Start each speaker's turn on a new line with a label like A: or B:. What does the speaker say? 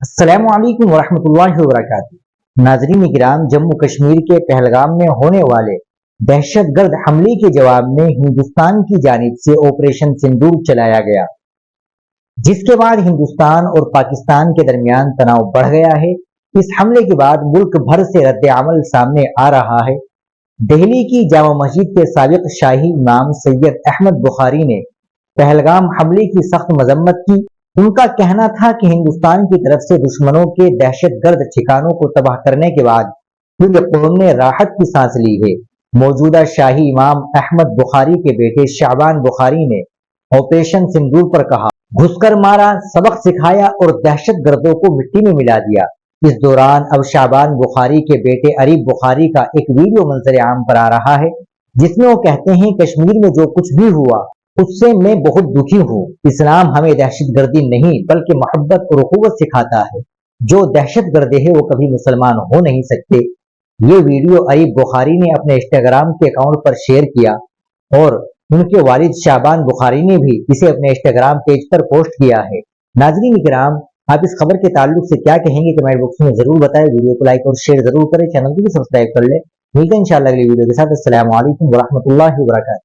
A: अस्सलामु अलैकुम वरहमतुल्लाहि वबरकातुहू। नाज़रीन किराम, जम्मू कश्मीर के पहलगाम में होने वाले दहशतगर्द हमले के जवाब में हिंदुस्तान की जानिब से ऑपरेशन सिंदूर चलाया गया, जिसके बाद हिंदुस्तान और पाकिस्तान के दरमियान तनाव बढ़ गया है। इस हमले के बाद मुल्क भर से रद्द अमल सामने आ रहा है। दिल्ली की जामा मस्जिद के साबिक शाही इमाम सैयद अहमद बुखारी ने पहलगाम हमले की सख्त मजम्मत की। उनका कहना था कि हिंदुस्तान की तरफ से दुश्मनों के दहशतगर्द ठिकानों को तबाह करने के बाद पूरे कौम ने राहत की सांस ली है। मौजूदा शाही इमाम अहमद बुखारी के बेटे शाबान बुखारी ने ऑपरेशन सिंदूर पर कहा, घुसकर मारा, सबक सिखाया और दहशतगर्दों को मिट्टी में मिला दिया। इस दौरान अब शाबान बुखारी के बेटे अरीब बुखारी का एक वीडियो मंजर आम पर आ रहा है, जिसमें वो कहते हैं, कश्मीर में जो कुछ भी हुआ उससे मैं बहुत दुखी हूँ। इस्लाम हमें दहशतगर्दी नहीं बल्कि मोहब्बत और उखुवत सिखाता है। जो दहशतगर्द है वो कभी मुसलमान हो नहीं सकते। ये वीडियो अरीब बुखारी ने अपने इंस्टाग्राम के अकाउंट पर शेयर किया और उनके वालिद शाबान बुखारी ने भी इसे अपने इंस्टाग्राम पेज पर पोस्ट किया है। नाज़रीन किराम, आप इस खबर के ताल्लुक से क्या कहेंगे कमेंट बॉक्स में जरूर बताएं। वीडियो को लाइक और शेयर जरूर करें, चैनल को भी सब्सक्राइब कर ले। मिलते हैं इंशाअल्लाह अगली वीडियो के साथ। अस्सलामु अलैकुम वरहमतुल्लाहि वबरकातुहू।